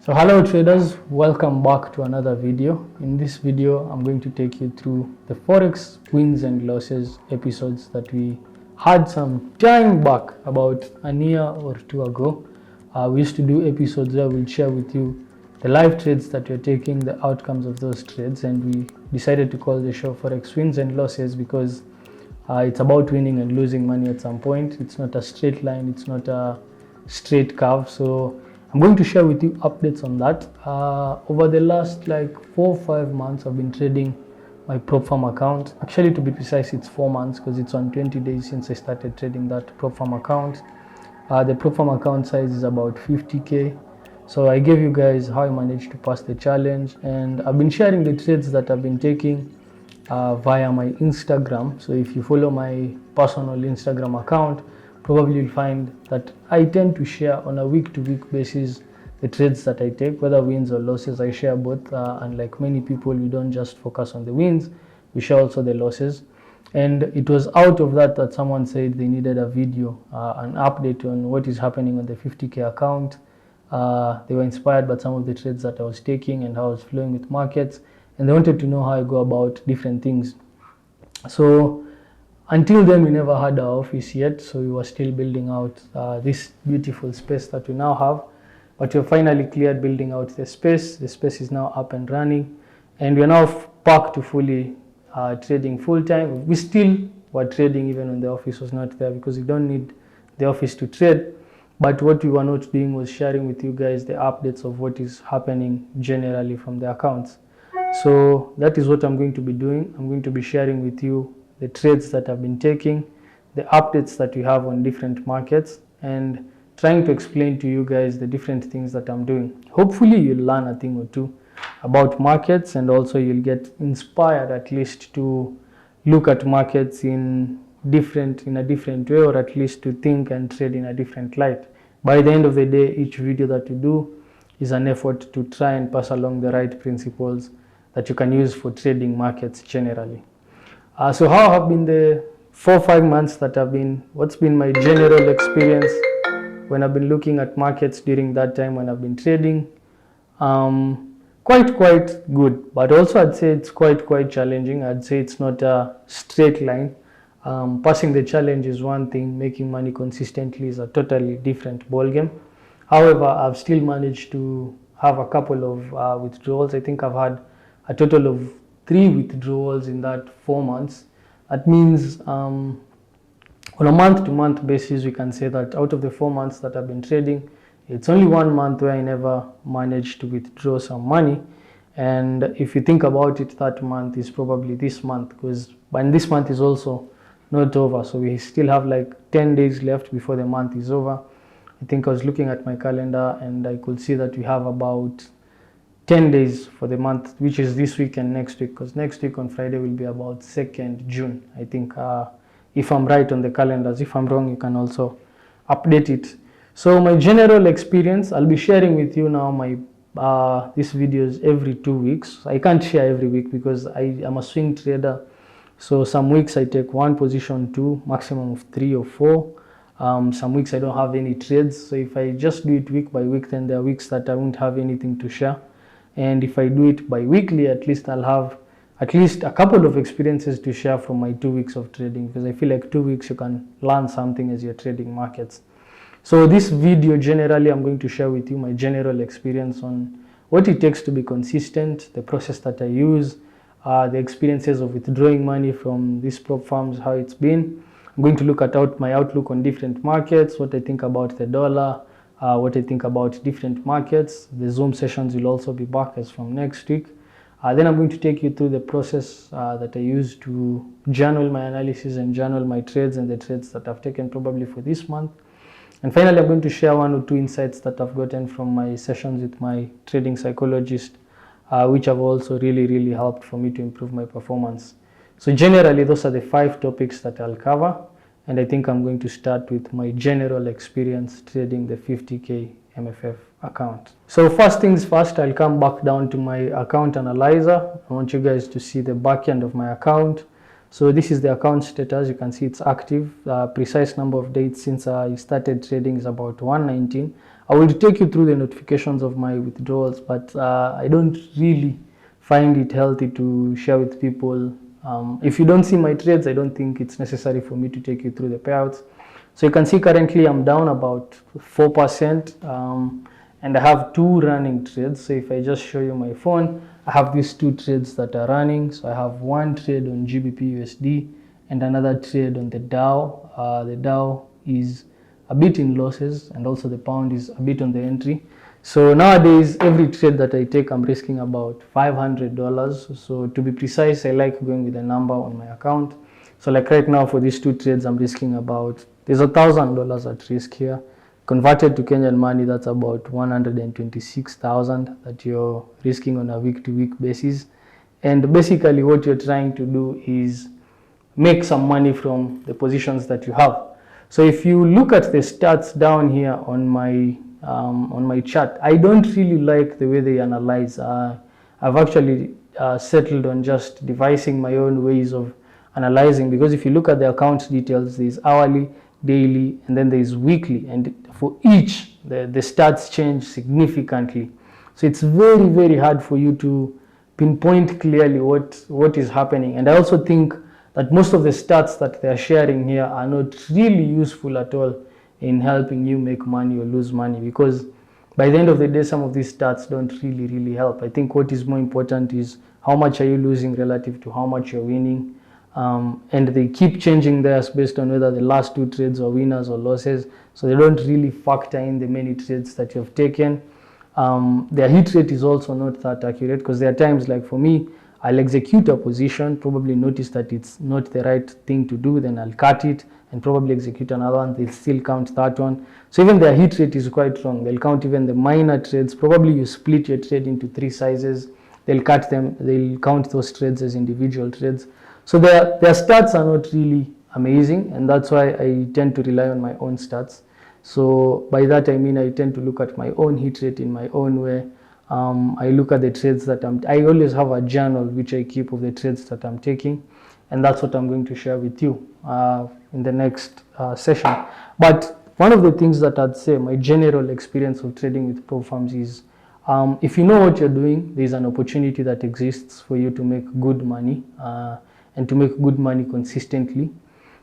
So hello traders, welcome back to another video. In this video, I'm going to take you through the Forex wins and losses episodes that we had some time back, about a year or two ago. We used to do episodes where we'll share with you the live trades that we're taking, the outcomes of those trades, and we decided to call the show Forex wins and losses because it's about winning and losing money at some point. It's not a straight line, it's not a straight curve. So I'm going to share with you updates on that. Over the last 4 or 5 months, I've been trading my prop farm account. Actually, to be precise, it's 4 months because it's on 20 days since I started trading that prop farm account. The prop farm account size is about 50k. So I gave you guys how I managed to pass the challenge, and I've been sharing the trades that I've been taking via my Instagram. So if you follow my personal Instagram account, probably you'll find that I tend to share on a week-to-week basis the trades that I take, whether wins or losses. I share both, and like many people, we don't just focus on the wins, we share also the losses. And it was out of that someone said they needed a video, an update on what is happening on the 50k account. They were inspired by some of the trades that I was taking and how I was flowing with markets, and they wanted to know how I go about different things. So until then, we never had our office yet, so we were still building out this beautiful space that we now have. But we're finally cleared building out the space. The space is now up and running, and we're now back to fully trading full time. We still were trading even when the office was not there, because you don't need the office to trade. But what we were not doing was sharing with you guys the updates of what is happening generally from the accounts. So that is what I'm going to be doing. I'm going to be sharing with you the trades that I've been taking, the updates that we have on different markets, and trying to explain to you guys the different things that I'm doing. Hopefully you'll learn a thing or two about markets, and also you'll get inspired at least to look at markets in a different way, or at least to think and trade in a different light. By the end of the day, each video that you do is an effort to try and pass along the right principles that you can use for trading markets generally. So how have been the 4 or 5 months that I've been, what's been my general experience when I've been looking at markets during that time when I've been trading? Quite good, but also I'd say it's quite challenging. I'd say it's not a straight line. Passing the challenge is one thing, making money consistently is a totally different ballgame. However, I've still managed to have a couple of withdrawals. I think I've had a total of 3 withdrawals in that 4 months. That means on a month-to-month basis, we can say that out of the 4 months that I've been trading, it's only 1 month where I never managed to withdraw some money. And if you think about it, that month is probably this month, and this month is also not over. So we still have 10 days left before the month is over. I think I was looking at my calendar and I could see that we have about 10 days for the month, which is this week and next week, because next week on Friday will be about 2nd June, I think, if I'm right on the calendars. If I'm wrong, you can also update it. So my general experience, I'll be sharing with you now my these videos every 2 weeks. I can't share every week because I am a swing trader. So some weeks I take 1 position, 2, maximum of 3 or 4. Some weeks I don't have any trades. So if I just do it week by week, then there are weeks that I won't have anything to share. And if I do it bi-weekly, at least I'll have at least a couple of experiences to share from my 2 weeks of trading, because I feel like 2 weeks you can learn something as you're trading markets. So this video, generally, I'm going to share with you my general experience on what it takes to be consistent, the process that I use, the experiences of withdrawing money from these prop farms, how it's been. I'm going to look at my outlook on different markets, what I think about the dollar, what I think about different markets. The Zoom sessions will also be back as from next week. Then I'm going to take you through the process that I use to journal my analysis and journal my trades and the trades that I've taken probably for this month. And finally, I'm going to share 1 or 2 insights that I've gotten from my sessions with my trading psychologist, which have also really helped for me to improve my performance. So generally, those are the 5 topics that I'll cover. And I think I'm going to start with my general experience trading the 50k MFF account. So first things first, I'll come back down to my account analyzer. I want you guys to see the back end of my account. So this is the account status. You can see it's active. Precise number of days since I started trading is about 119. I will take you through the notifications of my withdrawals, but I don't really find it healthy to share with people. If you don't see my trades, I don't think it's necessary for me to take you through the payouts. So you can see currently I'm down about 4%, and I have 2 running trades. So if I just show you my phone, I have these 2 trades that are running. So I have 1 trade on GBP USD and another trade on the Dow. The Dow is a bit in losses, and also the pound is a bit on the entry. So nowadays, every trade that I take, I'm risking about $500. So to be precise, I like going with a number on my account. So like right now for these 2 trades, I'm risking about, there's $1,000 at risk here. Converted to Kenyan money, that's about 126,000 that you're risking on a week-to-week basis. And basically what you're trying to do is make some money from the positions that you have. So if you look at the stats down here on my chart, I don't really like the way they analyze. I've actually settled on just devising my own ways of analyzing, because if you look at the account details, there's hourly, daily, and then there's weekly, and for each the stats change significantly. So it's very, very hard for you to pinpoint clearly what is happening. And I also think that most of the stats that they're sharing here are not really useful at all in helping you make money or lose money, because by the end of the day, some of these stats don't really help. I think what is more important is how much are you losing relative to how much you're winning. And they keep changing theirs based on whether the last 2 trades are winners or losses. So they don't really factor in the many trades that you have taken. Their hit rate is also not that accurate, because there are times, like for me, I'll execute a position, probably notice that it's not the right thing to do, then I'll cut it and probably execute another one. They'll still count that one. So even their hit rate is quite wrong. They'll count even the minor trades. Probably you split your trade into 3 sizes. They'll cut them. They'll count those trades as individual trades. So their stats are not really amazing, and that's why I tend to rely on my own stats. So by that I mean I tend to look at my own hit rate in my own way. I look at the trades that I always have a journal which I keep of the trades that I'm taking, and that's what I'm going to share with you in the next session. But one of the things that I'd say, my general experience of trading with pro firms is, if you know what you're doing, there's an opportunity that exists for you to make good money, and to make good money consistently,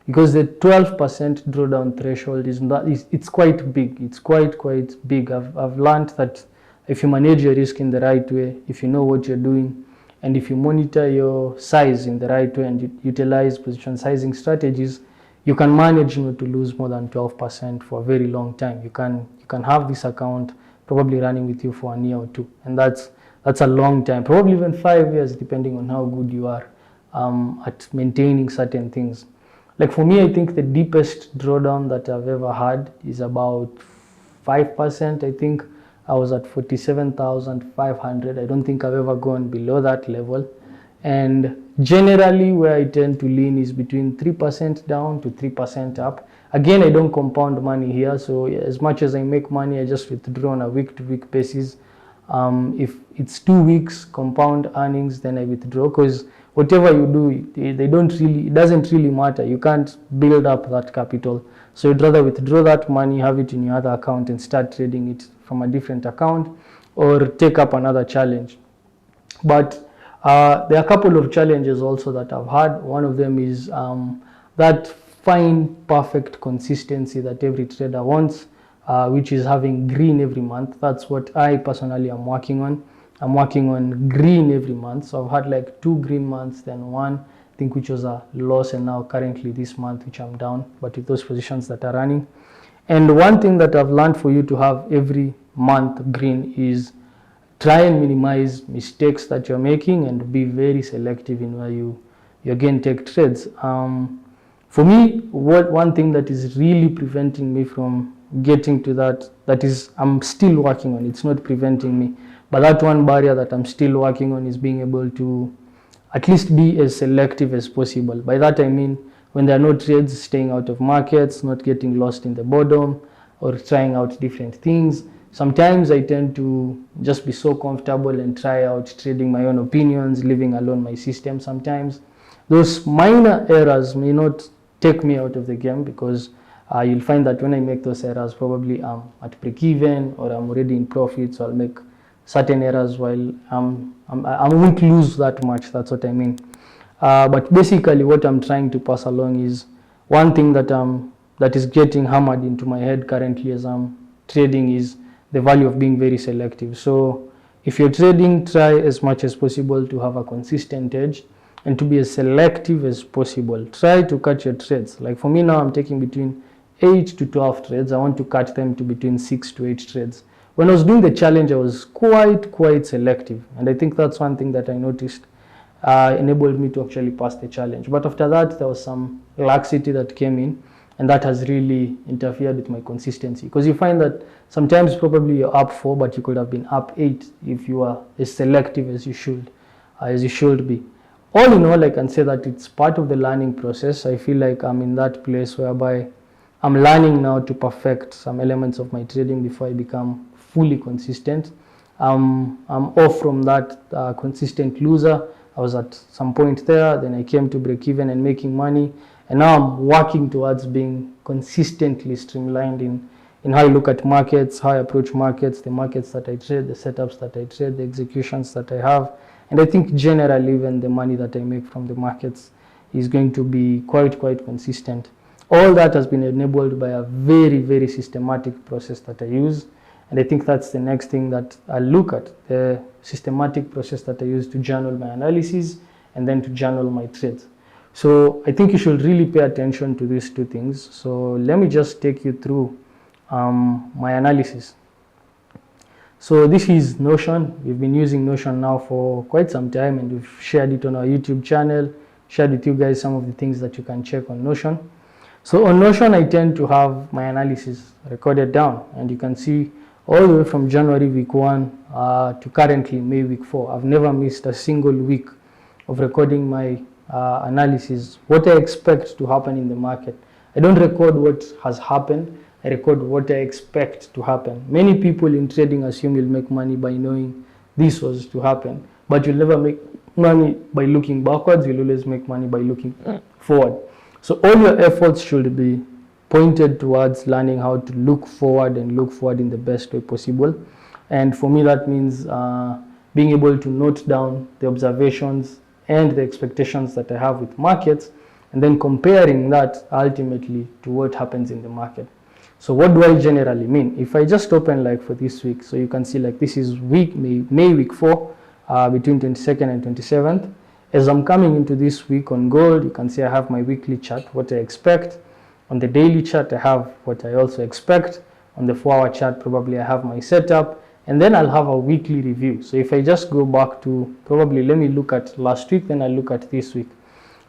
because the 12% drawdown threshold it's quite big. It's quite big. I've learned that if you manage your risk in the right way, if you know what you're doing, and if you monitor your size in the right way and you utilize position sizing strategies, you can manage not to lose more than 12% for a very long time. You can have this account probably running with you for 1 year or 2, and that's a long time, probably even 5 years, depending on how good you are at maintaining certain things. Like for me, I think the deepest drawdown that I've ever had is about 5%. I think I was at 47,500. I don't think I've ever gone below that level. And generally where I tend to lean is between 3% down to 3% up. Again, I don't compound money here. So as much as I make money, I just withdraw on a week-to-week basis. If it's 2 weeks compound earnings, then I withdraw, because whatever you do, it doesn't really matter. You can't build up that capital. So you'd rather withdraw that money, have it in your other account, and start trading it from a different account, or take up another challenge. But there are a couple of challenges also that I've had. One of them is that fine, perfect consistency that every trader wants, which is having green every month. That's what I personally am working on. I'm working on green every month. So I've had like 2 green months, then 1, I think, which was a loss, and now currently this month, which I'm down, but with those positions that are running. And one thing that I've learned for you to have every month green is try and minimize mistakes that you're making, and be very selective in where you again take trades. For me, one thing that is really preventing me from getting to that is I'm still working on. It's not preventing me, but that one barrier that I'm still working on is being able to at least be as selective as possible. By that I mean, when there are no trades, staying out of markets, not getting lost in the bottom, or trying out different things. Sometimes I tend to just be so comfortable and try out trading my own opinions, leaving alone my system sometimes. Those minor errors may not take me out of the game, because you'll find that when I make those errors, probably I'm at break-even or I'm already in profit, so I'll make certain errors while I won't lose that much. That's what I mean. But basically what I'm trying to pass along is one thing that is getting hammered into my head currently as I'm trading is the value of being very selective. So if you're trading, try as much as possible to have a consistent edge and to be as selective as possible. Try to cut your trades. Like for me now, I'm taking between 8 to 12 trades. I want to cut them to between 6 to 8 trades. When I was doing the challenge, I was quite selective. And I think that's one thing that I noticed enabled me to actually pass the challenge. But after that, there was some laxity that came in, and that has really interfered with my consistency. Because you find that sometimes probably you're up 4, but you could have been up 8 if you are as selective as you should be. All in all, I can say that it's part of the learning process. I feel like I'm in that place whereby I'm learning now to perfect some elements of my trading before I become fully consistent. I'm off from that consistent loser. I was at some point there, then I came to break even and making money, and now I'm working towards being consistently streamlined in how I look at markets, how I approach markets, the markets that I trade, the setups that I trade, the executions that I have. And I think generally even the money that I make from the markets is going to be quite consistent. All that has been enabled by a very systematic process that I use. And I think that's the next thing that I'll look at, the systematic process that I use to journal my analysis and then to journal my trades. So I think you should really pay attention to these two things. So let me just take you through my analysis. So this is Notion. We've been using Notion now for quite some time, and we've shared it on our YouTube channel, shared with you guys some of the things that you can check on Notion. So on Notion, I tend to have my analysis recorded down, and you can see all the way from January week 1 to currently May week 4. I've never missed a single week of recording my analysis, what I expect to happen in the market. I don't record what has happened, I record what I expect to happen. Many people in trading assume you'll make money by knowing this was to happen, but you'll never make money by looking backwards, you'll always make money by looking forward. So all your efforts should be pointed towards learning how to look forward and look forward in the best way possible. And for me, that means being able to note down the observations and the expectations that I have with markets, and then comparing that ultimately to what happens in the market. So what do I generally mean? If I just open like for this week, so you can see like this is May week 4, between 22nd and 27th. As I'm coming into this week on gold, you can see I have my weekly chart, what I expect. On the daily chart, I have what I also expect. On the 4-hour chart, probably I have my setup, and then I'll have a weekly review. So if I just go back to, probably let me look at last week, then I'll look at this week.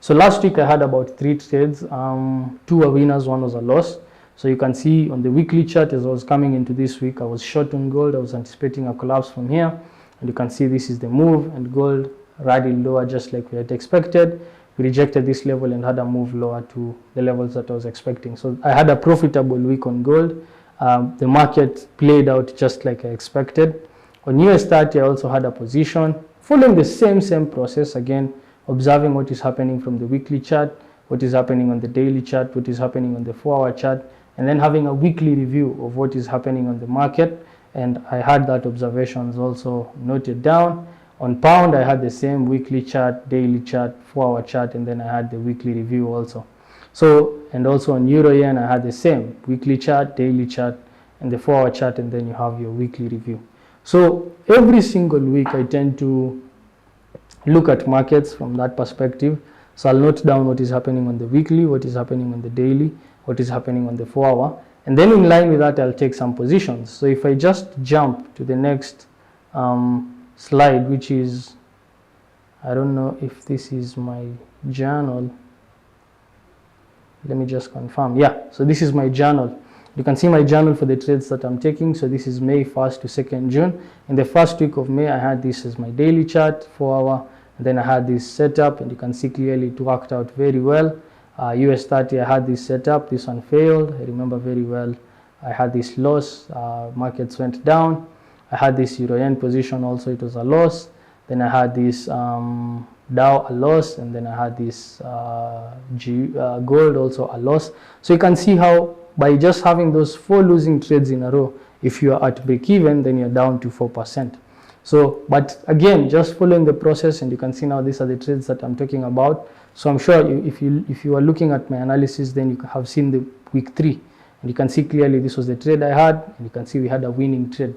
So last week I had about 3 trades, 2 were winners, 1 was a loss. So you can see on the weekly chart, as I was coming into this week, I was short on gold. I was anticipating a collapse from here, and you can see this is the move, and gold rallied lower just like we had expected. We rejected this level and had a move lower to the levels that I was expecting. So I had a profitable week on gold. The market played out just like I expected. On US30, I also had a position following the same process, again observing what is happening from the weekly chart, what is happening on the daily chart, what is happening on the 4-hour chart, and then having a weekly review of what is happening on the market. And I had that observations also noted down. On pound, I had the same weekly chart, daily chart, 4-hour chart, and then I had the weekly review also. So, and also on euro yen, I had the same weekly chart, daily chart, and the 4-hour chart, and then you have your weekly review. So every single week, I tend to look at markets from that perspective. So I'll note down what is happening on the weekly, what is happening on the daily, what is happening on the 4-hour, and then in line with that, I'll take some positions. So if I just jump to the next slide, which is, I don't know if this is my journal. Let me just confirm. Yeah, so this is my journal. You can see my journal for the trades that I'm taking. So this is May 1st to 2nd June. In the first week of May, I had this as my daily chart, 4-hour, and then I had this setup, and you can see clearly it worked out very well. US30, I had this setup, this one failed. I remember very well. I had this loss, markets went down. I had this euro yen position also, it was a loss. then I had this Dow a loss, and then I had this gold also a loss. So you can see how by just having those 4 losing trades in a row, if you are at break even, then you're down to 4%. So, but again, just following the process, and you can see now these are the trades that I'm talking about. So I'm sure if you are looking at my analysis, then you have seen the week 3, and you can see clearly this was the trade I had, and you can see we had a winning trade.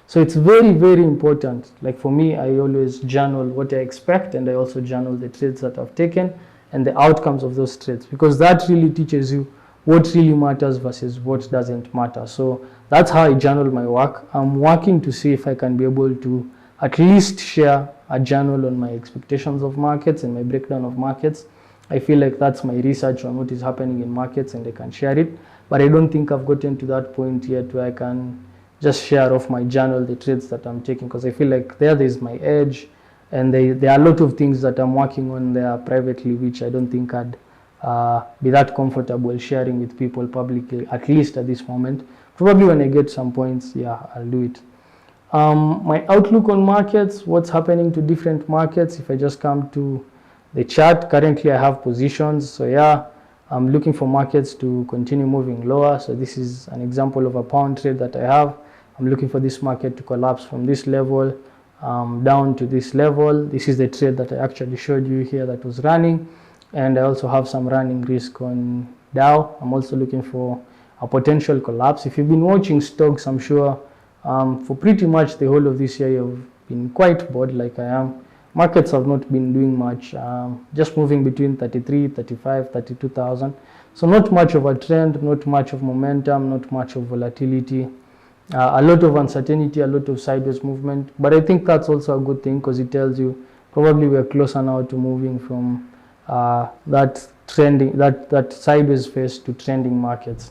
So it's very, very important. Like for me, I always journal what I expect, and I also journal the trades that I've taken and the outcomes of those trades, because that really teaches you what really matters versus what doesn't matter. So that's how I journal my work. I'm working to see if I can be able to at least share a journal on my expectations of markets and my breakdown of markets. I feel like that's my research on what is happening in markets, and I can share it. But I don't think I've gotten to that point yet where I can just share off my journal the trades that I'm taking, because I feel like there's my edge, and there are a lot of things that I'm working on there privately, which I don't think I'd be that comfortable sharing with people publicly, at least at this moment. Probably when I get some points, yeah, I'll do it. My outlook on markets, what's happening to different markets. If I just come to the chart, currently I have positions. So yeah, I'm looking for markets to continue moving lower. So this is an example of a pound trade that I have. I'm looking for this market to collapse from this level down to this level. This is the trade that I actually showed you here that was running. And I also have some running risk on Dow. I'm also looking for a potential collapse. If you've been watching stocks, I'm sure for pretty much the whole of this year, you've been quite bored like I am. Markets have not been doing much, just moving between 33, 35, 32,000. So not much of a trend, not much of momentum, not much of volatility. A lot of uncertainty, a lot of sideways movement. But I think that's also a good thing, because it tells you probably we're closer now to moving from that sideways phase to trending markets.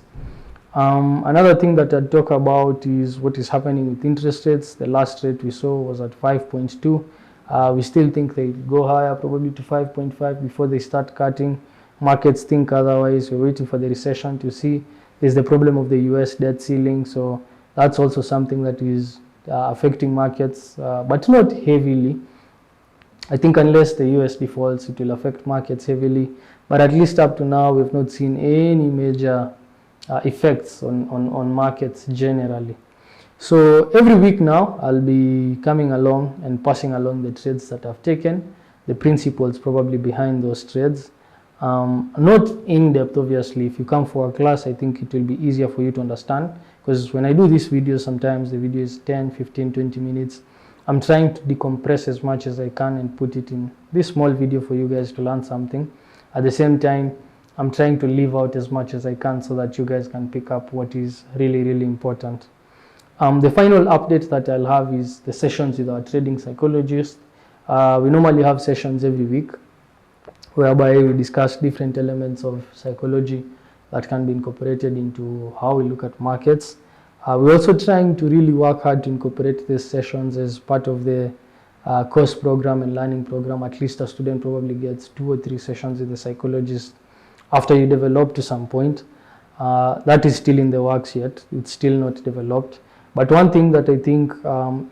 Another thing that I'd talk about is what is happening with interest rates. The last rate we saw was at 5.2. We still think they go higher, probably to 5.5 before they start cutting. Markets think otherwise. We're waiting for the recession to see. There's the problem of the US debt ceiling. So that's also something that is affecting markets, but not heavily. I think unless the US defaults, it will affect markets heavily. But at least up to now, we've not seen any major effects on markets generally. So every week now, I'll be coming along and passing along the trades that I've taken, the principles probably behind those trades. Not in depth, obviously. If you come for a class, I think it will be easier for you to understand, because when I do these videos, sometimes the video is 10, 15, 20 minutes. I'm trying to decompress as much as I can and put it in this small video for you guys to learn something. At the same time, I'm trying to leave out as much as I can so that you guys can pick up what is really, really important. The final update that I'll have is the sessions with our trading psychologist. We normally have sessions every week, whereby we discuss different elements of psychology that can be incorporated into how we look at markets. We're also trying to really work hard to incorporate these sessions as part of the course program and learning program. At least a student probably gets 2 or 3 sessions with the psychologist after you develop to some point. That is still in the works yet. It's still not developed. But one thing that I think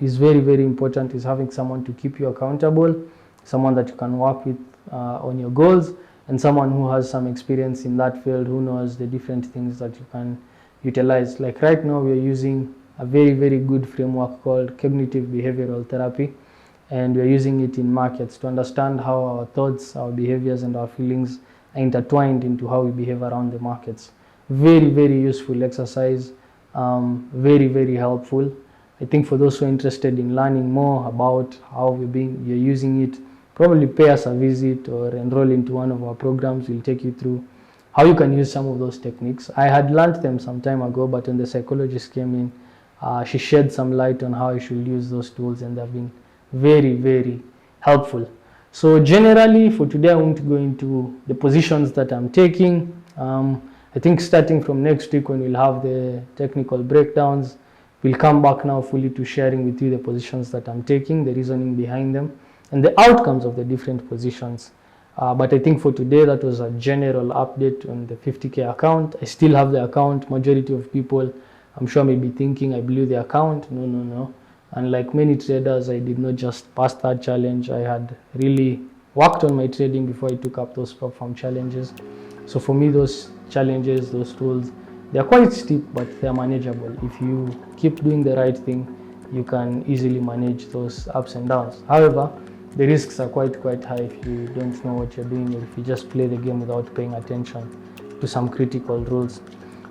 is very, very important is having someone to keep you accountable, someone that you can work with on your goals, and someone who has some experience in that field, who knows the different things that you can utilize. Like right now, we are using a very, very good framework called cognitive behavioral therapy, and we are using it in markets to understand how our thoughts, our behaviors, and our feelings are intertwined into how we behave around the markets. Very, very useful exercise, very, very helpful. I think for those who are interested in learning more about how you're using it, probably pay us a visit or enroll into one of our programs. We'll take you through how you can use some of those techniques. I had learned them some time ago, but when the psychologist came in, she shed some light on how you should use those tools, and they've been very, very helpful. So generally for today, I won't go into the positions that I'm taking. I think starting from next week, when we'll have the technical breakdowns, we'll come back now fully to sharing with you the positions that I'm taking, the reasoning behind them, and the outcomes of the different positions. But I think for today, that was a general update on the 50K account. I still have the account. Majority of people, I'm sure, may be thinking I blew the account. No. And like many traders, I did not just pass that challenge. I had really worked on my trading before I took up those prop firm challenges. So for me, those challenges, those rules, they're quite steep, but they're manageable. If you keep doing the right thing, you can easily manage those ups and downs. However, the risks are quite high if you don't know what you're doing, or if you just play the game without paying attention to some critical rules.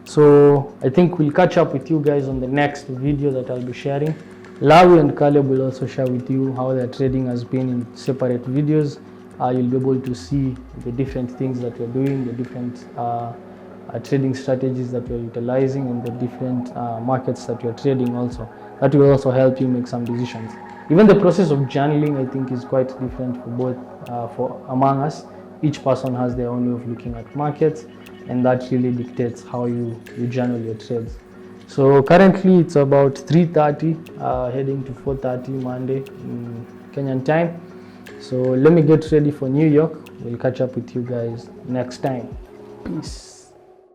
So I think we'll catch up with you guys on the next video that I'll be sharing. Lawi and Caleb will also share with you how their trading has been in separate videos. You'll be able to see the different things that we're doing, the different trading strategies that we're utilizing, and the different markets that you're trading also. That will also help you make some decisions. Even the process of journaling, I think, is quite different for both, among us. Each person has their own way of looking at markets, and that really dictates how you journal your trades. So currently it's about 3:30, heading to 4:30 Monday in Kenyan time. So let me get ready for New York. We'll catch up with you guys next time. Peace.